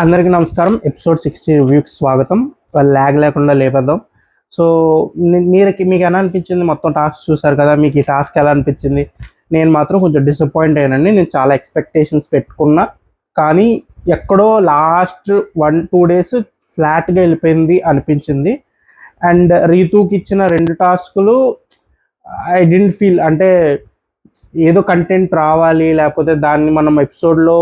అందరికీ నమస్కారం. ఎపిసోడ్ 60 రివ్యూకి స్వాగతం. ల్యాగ్ లేకుండా లేపేద్దాం. సో మీకు ఎలా అనిపించింది? మొత్తం టాస్క్ చూసారు కదా, మీకు ఈ టాస్క్ ఎలా అనిపించింది? నేను మాత్రం కొంచెం డిసప్పాయింట్ అయ్యానండి. నేను చాలా ఎక్స్పెక్టేషన్స్ పెట్టుకున్నా, కానీ ఎక్కడో లాస్ట్ 1-2 డేస్ ఫ్లాట్గా వెళ్ళిపోయింది అనిపించింది. అండ్ రీతూకి ఇచ్చిన 2 టాస్కులు ఐ డెంట్ ఫీల్ అంటే ఏదో కంటెంట్ రావాలి, లేకపోతే దాన్ని మనం ఎపిసోడ్లో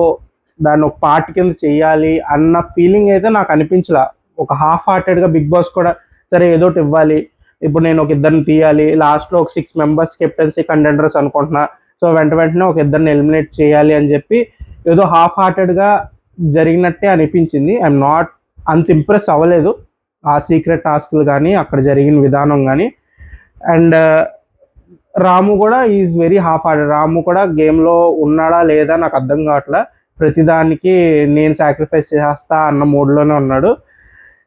దాన్ని ఒక పార్ట్ కింద చెయ్యాలి అన్న ఫీలింగ్ అయితే నాకు అనిపించలా. ఒక హాఫ్ హార్టెడ్గా బిగ్ బాస్ కూడా సరే ఏదోటి ఇవ్వాలి, ఇప్పుడు నేను ఒక ఇద్దరిని తీయాలి, లాస్ట్లో ఒక 6 మెంబర్స్ కెప్టెన్సీ కంటెండర్స్ అనుకుంటున్నా, సో వెంటనే ఒక ఇద్దరిని ఎలిమినేట్ చేయాలి అని చెప్పి ఏదో హాఫ్ హార్టెడ్గా జరిగినట్టే అనిపించింది. ఐఎమ్ నాట్ అంత ఇంప్రెస్ అవ్వలేదు ఆ సీక్రెట్ టాస్క్లు కానీ అక్కడ జరిగిన విధానం కానీ. అండ్ రాము కూడా ఈజ్ వెరీ హాఫ్ హార్టెడ్. రాము కూడా గేమ్లో ఉన్నాడా లేదా నాకు అర్థం కావట్లే. ప్రతిదానికి నేను సాక్రిఫైస్ చేస్తా అన్న మూడ్లోనే ఉన్నాడు.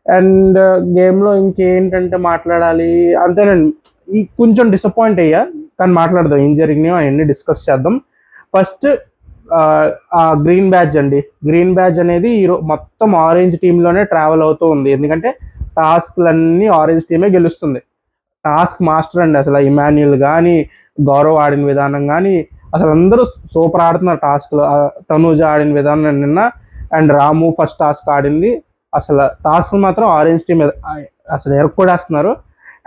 అండ్ గేమ్లో ఇంకేంటంటే మాట్లాడాలి అంతేనండి. ఈ కొంచెం డిసప్పాయింట్ అయ్యా, కానీ మాట్లాడదాం ఏం జరిగినాయో అవన్నీ డిస్కస్ చేద్దాం. ఫస్ట్ గ్రీన్ బ్యాడ్జ్ అండి. గ్రీన్ బ్యాడ్జ్ అనేది మొత్తం ఆరెంజ్ టీంలోనే ట్రావెల్ అవుతూ ఉంది, ఎందుకంటే టాస్క్లన్నీ ఆరెంజ్ టీమే గెలుస్తుంది. టాస్క్ మాస్టర్ అండి అసలు. ఇమాన్యుల్ కానీ, గౌరవ్ ఆడిన విధానం కానీ, అసలు అందరూ సూపర్ ఆడుతున్నారు టాస్క్లో. తనూజ ఆడిన విధానం నిన్న, అండ్ రాము ఫస్ట్ టాస్క్ ఆడింది. అసలు టాస్క్ మాత్రం ఆరెంజ్ టీమ్ అసలు ఎరక్కొడేస్తున్నారు.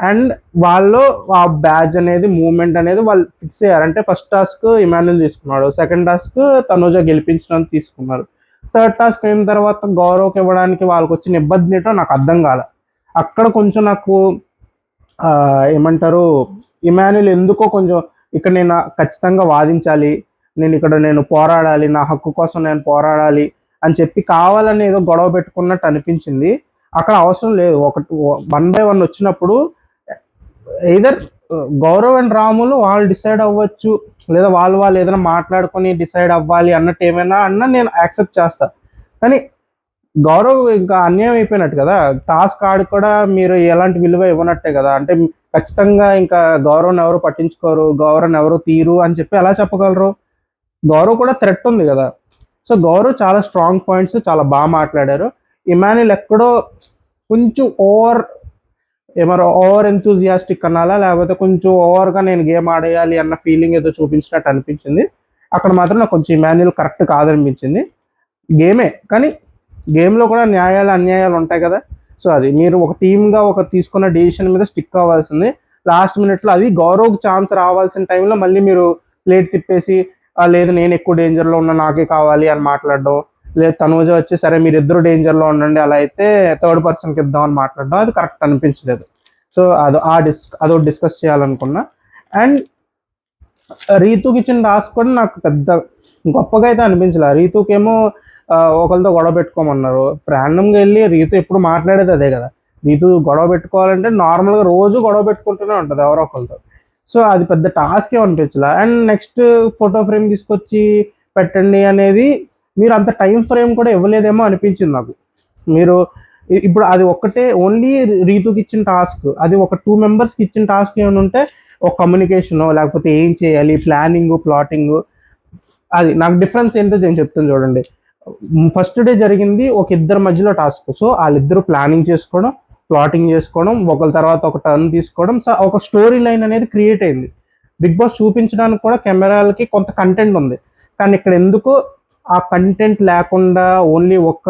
అండ్ వాళ్ళు ఆ బ్యాడ్జ్ అనేది మూమెంట్ అనేది వాళ్ళు ఫిక్స్ అయ్యారు. అంటే ఫస్ట్ టాస్క్ ఇమాన్యుల్ తీసుకున్నాడు, సెకండ్ టాస్క్ తనూజ గెలిపించడానికి తీసుకున్నారు, థర్డ్ టాస్క్ అయిన తర్వాత గౌరవ్కి ఇవ్వడానికి వాళ్ళకి వచ్చిన ఇబ్బంది ఏంటో నాకు అర్థం కాలే. అక్కడ కొంచెం నాకు ఏమంటారు, ఇమాన్యుల్ ఎందుకో కొంచెం ఇక్కడ నేను ఖచ్చితంగా వాదించాలి, నేను పోరాడాలి, నా హక్కు కోసం నేను పోరాడాలి అని చెప్పి కావాలని ఏదో గొడవ పెట్టుకున్నట్టు అనిపించింది. అక్కడ అవసరం లేదు. 1 by 1 వచ్చినప్పుడు ఎయిదర్ గౌరవ్ అండ్ రాములు వాళ్ళు డిసైడ్ అవ్వచ్చు, లేదా వాళ్ళు ఏదైనా మాట్లాడుకొని డిసైడ్ అవ్వాలి అన్నట్టు ఏమైనా నేను యాక్సెప్ట్ చేస్తా. కానీ గౌరవ్ ఇంకా అన్యాయం అయిపోయినట్టు కదా. టాస్క్ ఆడి కూడా మీరు ఎలాంటి విలువ ఇవ్వనట్టే కదా. అంటే ఖచ్చితంగా ఇంకా గౌరవ్ని ఎవరు పట్టించుకోరు, గౌరవ్ని ఎవరు తీరు అని చెప్పి ఎలా చెప్పగలరు? గౌరవ్ కూడా థ్రెట్ ఉంది కదా. సో గౌరవ్ చాలా స్ట్రాంగ్ పాయింట్స్ చాలా బాగా మాట్లాడారు. ఇమాన్యుల్ ఎక్కడో కొంచెం ఓవర్ ఎంతూజియాస్టిక్ అనాలా, లేకపోతే కొంచెం ఓవర్గా నేను గేమ్ ఆడేయాలి అన్న ఫీలింగ్ ఏదో చూపించినట్టు అనిపించింది. అక్కడ మాత్రం నాకు కొంచెం ఇమాన్యుల్ కరెక్ట్ కాదనిపించింది. గేమే, కానీ గేమ్లో కూడా న్యాయాలు అన్యాయాలు ఉంటాయి కదా. సో అది మీరు ఒక టీమ్గా తీసుకున్న డెసిషన్ మీద స్టిక్ అవ్వాల్సింది. లాస్ట్ మినిట్లో అది గౌరవ్కి ఛాన్స్ రావాల్సిన టైంలో మళ్ళీ మీరు ప్లేట్ తిప్పేసి లేదు నేను ఎక్కువ డేంజర్లో ఉన్నా నాకే కావాలి అని మాట్లాడడం, లేదు తనూజ వచ్చి సరే మీరు ఇద్దరు డేంజర్లో ఉండండి అలా అయితే థర్డ్ పర్సన్కి ఇద్దాం అని మాట్లాడడం, అది కరెక్ట్ అనిపించలేదు. సో అదొకటి డిస్కస్ చేయాలనుకున్నా. అండ్ రీతూకి ఇచ్చిన టాస్క్ కూడా నాకు పెద్ద గొప్పగా అయితే అనిపించలే. రీతూకేమో ఒకరితో గొడవ పెట్టుకోమన్నారు. ర్యాండమ్గా వెళ్ళి రీతు ఎప్పుడు మాట్లాడేది అదే కదా. రీతు గొడవ పెట్టుకోవాలంటే నార్మల్గా రోజు గొడవ పెట్టుకుంటూనే ఉంటుంది ఎవరో ఒకరితో. సో అది పెద్ద టాస్క్ ఏమనిపించలే. అండ్ నెక్స్ట్ ఫోటో ఫ్రేమ్ తీసుకొచ్చి పెట్టండి అనేది మీరు అంత టైం ఫ్రేమ్ కూడా ఇవ్వలేదేమో అనిపించింది నాకు. మీరు ఇప్పుడు అది ఒక్కటే ఓన్లీ రీతుకి ఇచ్చిన టాస్క్, అది ఒక 2 మెంబర్స్కి ఇచ్చిన టాస్క్ ఏమైనా ఉంటే ఒక కమ్యూనికేషను, లేకపోతే ఏం చేయాలి, ప్లానింగ్, ప్లాటింగ్, అది నాకు డిఫరెన్స్ ఏంటో నేను చెప్తాను చూడండి. ఫస్ట్ డే జరిగింది ఒక ఇద్దరి మధ్యలో టాస్క్. సో వాళ్ళిద్దరూ ప్లానింగ్ చేసుకోవడం, ప్లాటింగ్ చేసుకోవడం, ఒకరి తర్వాత ఒక టర్న్ తీసుకోవడం, సో ఒక స్టోరీ లైన్ అనేది క్రియేట్ అయింది. బిగ్ బాస్ చూపించడానికి కూడా కెమెరాలకి కొంత కంటెంట్ ఉంది, కానీ ఇక్కడ ఎందుకు ఆ కంటెంట్ లేకుండా ఓన్లీ ఒక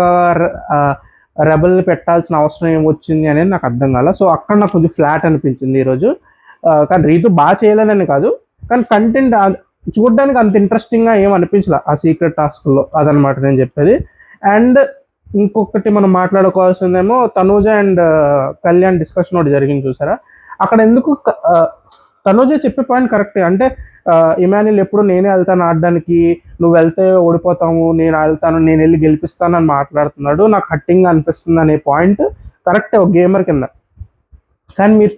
రెబల్ని పెట్టాల్సిన అవసరం ఏమొచ్చింది అనేది నాకు అర్థం కాల. సో అక్కడ నాకు కొంచెం ఫ్లాట్ అనిపించింది ఈరోజు. కానీ రీతు బాగా చేయలేదని కాదు, కానీ కంటెంట్ చూడడానికి అంత ఇంట్రెస్టింగ్గా ఏం అనిపించలే ఆ సీక్రెట్ టాస్క్లో, అదనమాట నేను చెప్పేది. అండ్ ఇంకొకటి మనం మాట్లాడుకోవాల్సిందేమో తనూజ అండ్ కళ్యాణ్ డిస్కషన్ ఒకటి జరిగింది చూసారా. అక్కడ ఎందుకు తనూజ చెప్పే పాయింట్ కరెక్టే. అంటే ఇమాన్యుల్ ఎప్పుడు నేనే వెళ్తాను ఆడడానికి, నువ్వు వెళ్తే ఓడిపోతాము, నేను వెళ్తాను, నేను వెళ్ళి గెలిపిస్తాను అని మాట్లాడుతున్నాడు, నాకు హట్టింగ్ అనిపిస్తుంది అనే పాయింట్ కరెక్టే ఒక గేమర్ కింద. కానీ మీరు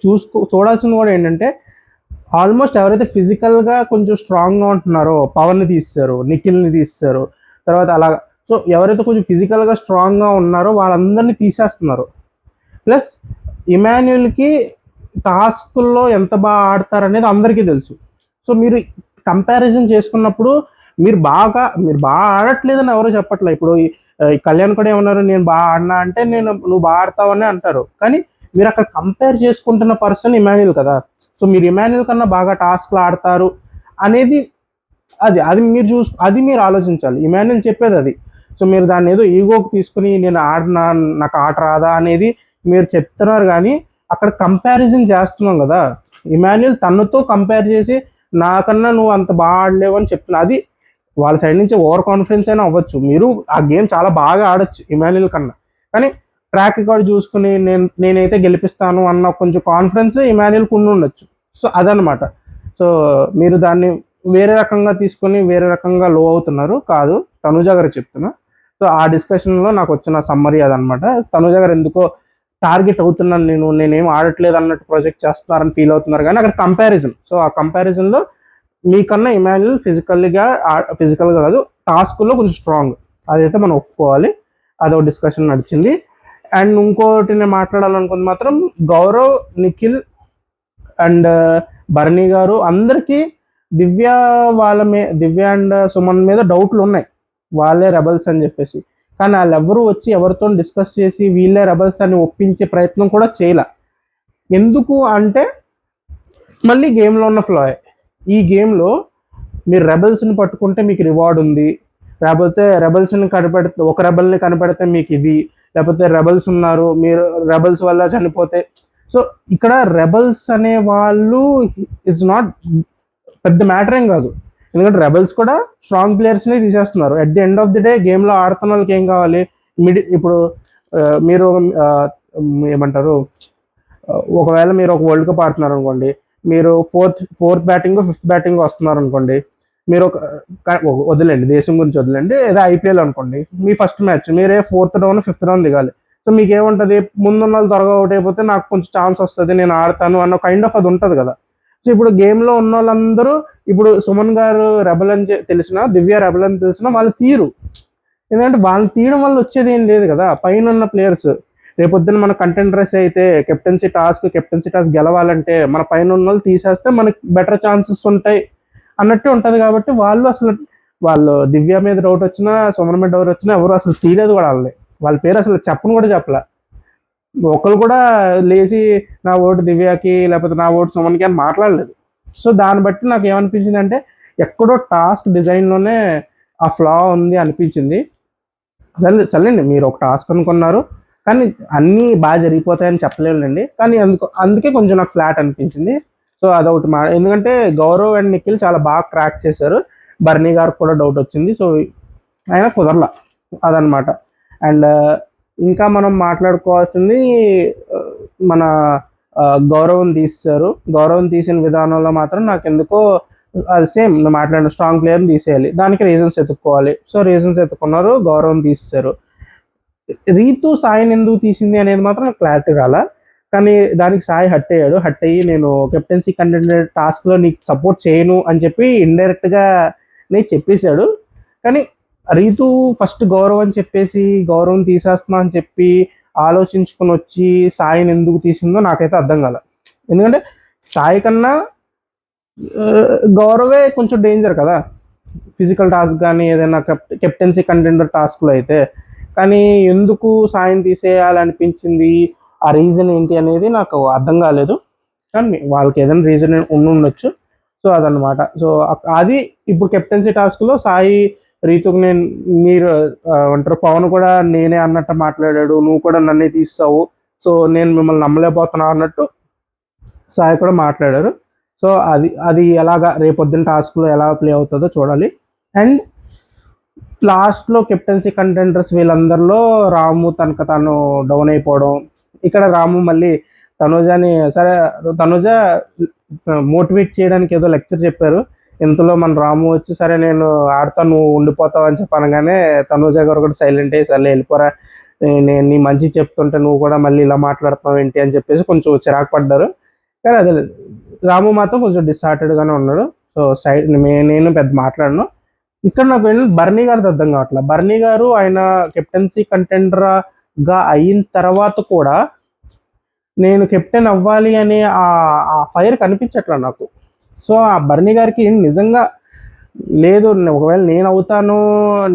చూడాల్సింది కూడా ఏంటంటే ఆల్మోస్ట్ ఎవరైతే ఫిజికల్గా కొంచెం స్ట్రాంగ్గా ఉంటున్నారో పవన్ని తీస్తారు, నిఖిల్ని తీస్తారు, తర్వాత అలా. సో ఎవరైతే కొంచెం ఫిజికల్గా స్ట్రాంగ్గా ఉన్నారో వాళ్ళందరినీ తీసేస్తున్నారు. ప్లస్ ఇమాన్యుల్కి టాస్క్ల్లో ఎంత బాగా ఆడతారనేది అందరికీ తెలుసు. సో మీరు కంపారిజన్ చేసుకున్నప్పుడు మీరు బాగా ఆడట్లేదని ఎవరు చెప్పట్లే. ఇప్పుడు ఈ కళ్యాణ్ కూడా ఏమన్నారు, నేను బాగా ఆడినా అంటే నువ్వు బాగా ఆడతావని అంటారు. కానీ మీరు అక్కడ కంపేర్ చేసుకుంటున్న పర్సన్ ఇమాన్యుల్ కదా. సో మీరు ఇమాన్యుల్ కన్నా బాగా టాస్క్లు ఆడతారు అనేది అది మీరు ఆలోచించాలి. ఇమాన్యుల్ చెప్పేది అది. సో మీరు దాన్ని ఏదో ఈగోకి తీసుకుని నేను ఆడినా, నాకు ఆట రాదా అనేది మీరు చెప్తున్నారు. కానీ అక్కడ కంపారిజన్ చేస్తున్నాం కదా. ఇమాన్యుల్ తనతో కంపేర్ చేసి నాకన్నా నువ్వు అంత బాగా ఆడలేవు అని చెప్తున్నా. అది వాళ్ళ సైడ్ నుంచి ఓవర్ కాన్ఫిడెన్స్ అయినా అవ్వచ్చు. మీరు ఆ గేమ్ చాలా బాగా ఆడొచ్చు ఇమాన్యుల్ కన్నా, కానీ ట్రాక్ రికార్డ్ చూసుకుని నేనైతే గెలిపిస్తాను అన్న కొంచెం కాన్ఫిడెన్స్ ఇమాన్యుల్కి ఉండి ఉండొచ్చు. సో అదనమాట. సో మీరు దాన్ని వేరే రకంగా తీసుకొని వేరే రకంగా లో అవుతున్నారు. కాదు, తనుజ గారు చెప్తున్నా. సో ఆ డిస్కషన్లో నాకు వచ్చిన సమ్మరీ అదనమాట. తనుజ గారు ఎందుకో టార్గెట్ అవుతున్నాను, నేనేం ఆడట్లేదు అన్నట్టు ప్రొజెక్ట్ చేస్తున్నారని ఫీల్ అవుతున్నారు. కానీ అక్కడ కంపారిజన్. సో ఆ కంపారిజన్లో మీకన్నా ఇమాన్యుల్ ఫిజికల్గా కాదు, టాస్క్లో కొంచెం స్ట్రాంగ్. అదైతే మనం ఒప్పుకోవాలి. అదొక డిస్కషన్ నడిచింది. అండ్ ఇంకోటి నేను మాట్లాడాలనుకుంది మాత్రం గౌరవ్, నిఖిల్ అండ్ భరణి గారు అందరికీ దివ్య అండ్ సుమన్ మీద డౌట్లు ఉన్నాయి, వాళ్ళే రెబల్స్ అని చెప్పేసి. కానీ వాళ్ళు ఎవరు వచ్చి ఎవరితో డిస్కస్ చేసి వీళ్ళే రెబల్స్ అని ఒప్పించే ప్రయత్నం కూడా చేయలే. ఎందుకు అంటే మళ్ళీ గేమ్లో ఉన్న ఫ్లాయ్. ఈ గేమ్లో మీరు రెబల్స్ని పట్టుకుంటే మీకు రివార్డ్ ఉంది, లేకపోతే రెబల్స్ని కనిపెడితే ఒక రెబల్ని కనిపెడితే మీకు ఇది, లేకపోతే రెబల్స్ ఉన్నారు మీరు రెబల్స్ వల్ల చనిపోతే. సో ఇక్కడ రెబల్స్ అనే వాళ్ళు ఇస్ నాట్ పెద్ద మ్యాటర్ ఏం కాదు. ఎందుకంటే రెబల్స్ కూడా స్ట్రాంగ్ ప్లేయర్స్ని తీసేస్తున్నారు. At the end of the day గేమ్లో ఆడుతున్న వాళ్ళకి ఏం కావాలి? ఇప్పుడు మీరు ఏమంటారు, ఒకవేళ మీరు ఒక వరల్డ్ కప్ ఆడుతున్నారు అనుకోండి, మీరు ఫోర్త్ బ్యాటింగ్ ఫిఫ్త్ బ్యాటింగ్ వస్తున్నారు అనుకోండి, మీరు వదిలేండి, దేశం గురించి వదిలేండి, ఏదో ఐపీఎల్ అనుకోండి, మీ ఫస్ట్ మ్యాచ్ మీరే 4th రౌండ్ 5th రౌండ్ దిగాలి. సో మీకు ఏముంటుంది, ముందున్న వాళ్ళు త్వరగా అవుట్ అయిపోతే నాకు కొంచెం ఛాన్స్ వస్తుంది, నేను ఆడతాను అన్న కైండ్ ఆఫ్ అది ఉంటుంది కదా. సో ఇప్పుడు గేమ్లో ఉన్న వాళ్ళందరూ ఇప్పుడు సుమన్ గారు రెబల్ అని తెలిసినా, దివ్య రెబల్ అని తెలిసినా వాళ్ళు తీరు. ఎందుకంటే వాళ్ళు తీయడం వల్ల వచ్చేది ఏం లేదు కదా. పైన ఉన్న ప్లేయర్స్ రేపొద్దున మన కంటెండర్స్ అయితే కెప్టెన్సీ టాస్క్ గెలవాలంటే మన పైన ఉన్న వాళ్ళు తీసేస్తే మనకి బెటర్ ఛాన్సెస్ ఉంటాయి అన్నట్టు ఉంటుంది. కాబట్టి వాళ్ళు దివ్య మీద డౌట్ వచ్చినా, సుమన్ మీద డౌట్ వచ్చినా ఎవరు అసలు తీయలేదు కూడా. వాళ్ళ పేరు అసలు కూడా చెప్పలే. ఒకరు కూడా లేచి నా ఓటు దివ్యకి లేకపోతే నా ఓటు సుమన్కి అని మాట్లాడలేదు. సో దాన్ని బట్టి నాకు ఏమనిపించింది అంటే ఎక్కడో టాస్క్ డిజైన్లోనే ఆ ఫ్లా ఉంది అనిపించింది. సర్లేండి, మీరు ఒక టాస్క్ అనుకున్నారు, కానీ అన్నీ బాగా జరిగిపోతాయని చెప్పలేనండి. కానీ అందుకే కొంచెం నాకు ఫ్లాట్ అనిపించింది. సో అదొకటి ఎందుకంటే గౌరవ్ అండ్ నిఖిల్ చాలా బాగా క్రాక్ చేశారు. బర్నీ గారికి కూడా డౌట్ వచ్చింది. సో అయినా కుదరలా, అదనమాట. అండ్ ఇంకా మనం మాట్లాడుకోవాల్సింది మన గౌరవం తీశారు. గౌరవం తీసిన విధానంలో మాత్రం నాకు ఎందుకో అది సేమ్ మాట్లాడిన స్ట్రాంగ్ ప్లేయర్ని తీసేయాలి, దానికి రీజన్స్ ఎత్తుక్కోవాలి. సో రీజన్స్ ఎత్తుకున్నారు, గౌరవం తీసేశారు. రీతు సాయిని ఎందుకు తీసింది అనేది మాత్రం నాకు క్లారిటీ రాలా. కానీ దానికి సాయి హట్ అయ్యి నేను కెప్టెన్సీ కంటెండర్ టాస్క్లో నీకు సపోర్ట్ చేయను అని చెప్పి ఇండైరెక్ట్గా నేను చెప్పేశాడు. కానీ రీతు ఫస్ట్ గౌరవం అని చెప్పేసి గౌరవం తీసేస్తున్నా అని చెప్పి ఆలోచించుకుని వచ్చి సాయిని ఎందుకు తీసిందో నాకైతే అర్థం కాల. ఎందుకంటే సాయి కన్నా గౌరవే కొంచెం డేంజర్ కదా ఫిజికల్ టాస్క్ కానీ ఏదైనా కెప్టెన్సీ కంటెండర్ టాస్క్లో అయితే. కానీ ఎందుకు సాయిని తీసేయాలనిపించింది, ఆ రీజన్ ఏంటి అనేది నాకు అర్థం కాలేదు. కానీ వాళ్ళకి ఏదైనా రీజన్ ఉండొచ్చు. సో అదనమాట. సో అది ఇప్పుడు కెప్టెన్సీ టాస్క్లో సాయి రీతుకు మీరు అంటారు పవన్ కూడా నేనే అన్నట్టు మాట్లాడాడు, నువ్వు కూడా నన్నే తీస్తావు, సో నేను మిమ్మల్ని నమ్మలేకపోతున్నా అన్నట్టు సాయి కూడా మాట్లాడారు. సో అది ఎలాగా రేపొద్దున టాస్క్లో ఎలా ప్లే అవుతుందో చూడాలి. అండ్ లాస్ట్లో కెప్టెన్సీ కంటెండర్స్ వీళ్ళందరిలో రాము తను డౌన్ అయిపోవడం. ఇక్కడ రాము మళ్ళీ తనుజని తనుజ మోటివేట్ చేయడానికి ఏదో లెక్చర్ చెప్పారు. ఇంతలో మన రాము వచ్చి సరే నేను ఆడతా నువ్వు ఉండిపోతావు అని చెప్పనగానే తనుజ గారు కూడా సైలెంట్ అయ్యి సరే వెళ్ళిపోరా, నేను నీ మంచి చెప్తుంటే నువ్వు కూడా మళ్ళీ ఇలా మాట్లాడుతున్నావు ఏంటి అని చెప్పేసి కొంచెం చిరాకు పడ్డారు. కానీ అదే రాము మాత్రం కొంచెం డిస్హార్టెడ్గానే ఉన్నాడు. సో నేను పెద్ద మాట్లాడను. ఇక్కడ నాకు బర్నీ గారిది అర్థం కావట్లేదు. బర్నీ గారు ఆయన కెప్టెన్సీ కంటెండర్గా అయిన తర్వాత కూడా నేను కెప్టెన్ అవ్వాలి అనే ఆ ఫైర్ కనిపించట్లా నాకు. సో ఆ బర్నీ గారికి నిజంగా లేదు ఒకవేళ నేను అవుతాను,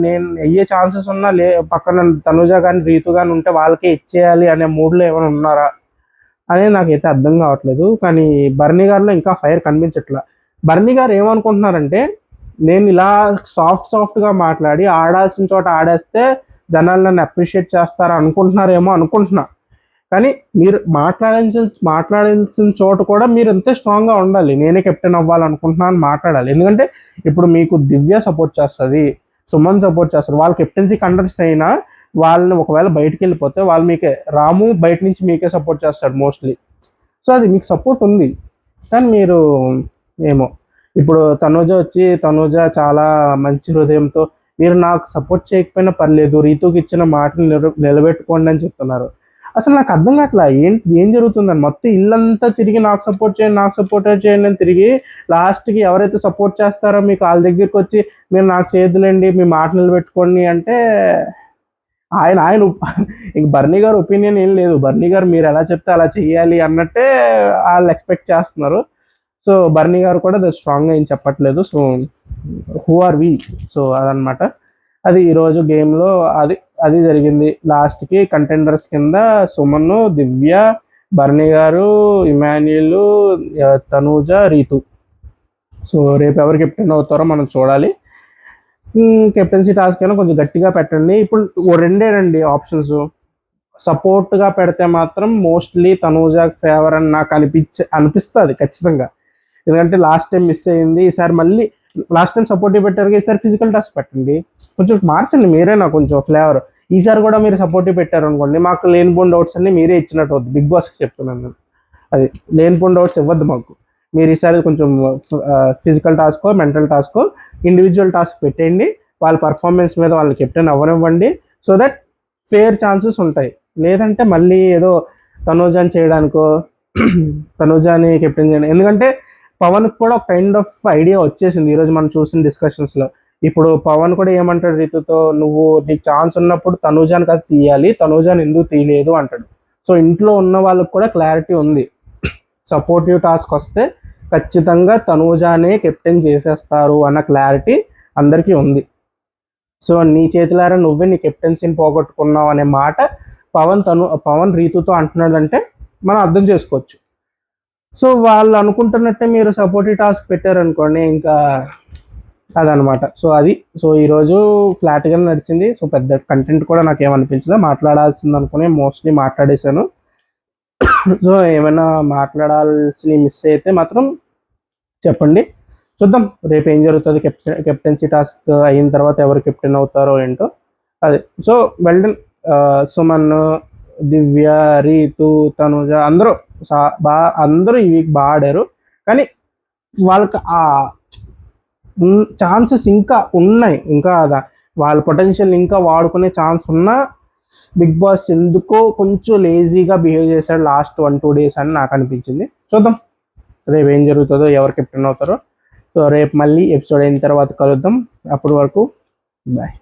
నేను అయ్యే ఛాన్సెస్ ఉన్నా పక్కన తనుజ కానీ రీతు కానీ ఉంటే వాళ్ళకే ఇచ్చేయాలి అనే మూడ్లో ఏమైనా ఉన్నారా అనేది నాకైతే అర్థం కావట్లేదు. కానీ బర్నీ గారిలో ఇంకా ఫైర్ కనిపించట్లా. బర్నీ గారు ఏమనుకుంటున్నారంటే నేను ఇలా సాఫ్ట్గా మాట్లాడి ఆడాల్సిన చోట ఆడేస్తే జనాలు నన్ను అప్రిషియేట్ చేస్తారు అనుకుంటున్నారేమో అనుకుంటున్నా. కానీ మీరు మాట్లాడాల్సిన చోట కూడా మీరు ఎంతో స్ట్రాంగ్గా ఉండాలి. నేనే కెప్టెన్ అవ్వాలనుకుంటున్నాను మాట్లాడాలి. ఎందుకంటే ఇప్పుడు మీకు దివ్య సపోర్ట్ చేస్తుంది, సుమన్ సపోర్ట్ చేస్తారు. వాళ్ళు కెప్టెన్సీ కంటెస్ట్ అయినా వాళ్ళని ఒకవేళ బయటికి వెళ్ళిపోతే వాళ్ళు మీకే, రాము బయట నుంచి మీకే సపోర్ట్ చేస్తాడు మోస్ట్లీ. సో అది మీకు సపోర్ట్ ఉంది. కానీ మీరు ఏమో ఇప్పుడు తనూజ చాలా మంచి హృదయంతో మీరు నాకు సపోర్ట్ చేయకపోయినా పర్లేదు, రీతుకి ఇచ్చిన మాటను నిలబెట్టుకోండి అని చెప్తున్నారు. అసలు నాకు అర్థం కావట్లా ఏం జరుగుతుందని. మొత్తం ఇల్లంతా తిరిగి నాకు సపోర్ట్ చేయండి అని తిరిగి లాస్ట్కి ఎవరైతే సపోర్ట్ చేస్తారో మీకు వాళ్ళ దగ్గరికి వచ్చి మీరు నాకు చేయదులేండి, మీ మాట నిలబెట్టుకోండి అంటే ఆయన ఇంక బర్నీ గారు ఒపీనియన్ ఏం లేదు. బర్నీ గారు మీరు ఎలా చెప్తే అలా చెయ్యాలి అన్నట్టే వాళ్ళు ఎక్స్పెక్ట్ చేస్తున్నారు. సో బర్నీ గారు కూడా స్ట్రాంగ్గా ఏం చెప్పట్లేదు. So who are we? So అదనమాట. అది ఈరోజు గేమ్లో అది జరిగింది. లాస్ట్కి కంటెండర్స్ కింద సుమన్, దివ్య, బర్నీ గారు, ఇమాన్యుల్, తనూజ, రీతు. సో రేపు ఎవరు కెప్టెన్ అవుతారో మనం చూడాలి. కెప్టెన్సీ టాస్క్ అయినా కొంచెం గట్టిగా పెట్టండి. ఇప్పుడు రెండేనండి ఆప్షన్స్. సపోర్ట్గా పెడితే మాత్రం మోస్ట్లీ తనూజాకి ఫేవర్ అని నాకు అనిపిస్తుంది ఖచ్చితంగా. ఎందుకంటే లాస్ట్ టైం మిస్ అయింది. ఈసారి మళ్ళీ లాస్ట్ టైం సపోర్టివ్ పెట్టారు, ఈసారి ఫిజికల్ టాస్క్ పెట్టండి. కొంచెం మార్చండి మీరే, నాకు కొంచెం ఫ్లేవర్. ఈసారి కూడా మీరు సపోర్టివ్ పెట్టారు అనుకోండి, మాకు లేనిపోయిన డౌట్స్ అన్ని మీరే ఇచ్చినట్టు అవుతుంది. బిగ్ బాస్కి చెప్తున్నాను నేను. అది లేనిపోయిన డౌట్స్ ఇవ్వద్దు మాకు. మీరు ఈసారి కొంచెం physical task, mental task, individual task పెట్టేయండి. వాళ్ళ పర్ఫార్మెన్స్ మీద వాళ్ళని కెప్టెన్ అవ్వనివ్వండి. సో దట్ ఫేర్ ఛాన్సెస్ ఉంటాయి. లేదంటే మళ్ళీ ఏదో తనూజాని చేయడానికో తనూజాని కెప్టెన్ చేయడం. ఎందుకంటే పవన్కి కూడా ఒక కైండ్ ఆఫ్ ఐడియా వచ్చేసింది ఈరోజు మనం చూసిన డిస్కషన్స్లో. ఇప్పుడు పవన్ కూడా ఏమంటాడు రీతుతో, నువ్వు నీకు ఛాన్స్ ఉన్నప్పుడు తనూజాని కదా తీయాలి, తనూజాని ఎందుకు తీయలేదు అంటాడు. సో ఇంట్లో ఉన్న వాళ్ళకి కూడా క్లారిటీ ఉంది. సపోర్టివ్ టాస్క్ వస్తే ఖచ్చితంగా తనూజానే కెప్టెన్ చేసేస్తారు అన్న క్లారిటీ అందరికీ ఉంది. సో నీ చేతులారా నువ్వే నీ కెప్టెన్సీని పోగొట్టుకున్నావు అనే మాట పవన్ రీతుతో అంటున్నాడంటే మనం అర్థం చేసుకోవచ్చు. సో వాళ్ళు అనుకుంటున్నట్టే మీరు సపోర్టివ్ టాస్క్ పెట్టారనుకోండి, ఇంకా అదనమాట. సో ఈరోజు ఫ్లాట్గా నడిచింది. సో పెద్ద కంటెంట్ కూడా నాకు ఏమనిపించలేదు. మాట్లాడాల్సింది అనుకుని మోస్ట్లీ మాట్లాడేశాను. సో ఏమైనా మాట్లాడాల్సి మిస్ అయితే మాత్రం చెప్పండి, చూద్దాం రేపు ఏం జరుగుతుంది. కెప్టెన్సీ టాస్క్ అయిన తర్వాత ఎవరు కెప్టెన్ అవుతారో ఏంటో అది. సో వెల్డన్ సుమన్, దివ్య, రీతు, తనుజ అందరూ ఈ వీక్ బాగా ఆడారు. కానీ వాళ్ళకి ఆ ఛాన్సెస్ ఇంకా ఉన్నాయి. ఇంకా వాళ్ళ పొటెన్షియల్ ఇంకా వాడుకునే ఛాన్స్ ఉన్నా బిగ్ బాస్ ఎందుకో కొంచెం లేజీగా బిహేవ్ చేశాడు లాస్ట్ 1-2 డేస్ అని నాకు అనిపించింది. చూద్దాం రేపు ఏం జరుగుతుందో, ఎవరు కెప్టెన్ అవుతారో. సో రేపు మళ్ళీ ఎపిసోడ్ అయిన తర్వాత కలుద్దాం. అప్పటి వరకు బాయ్.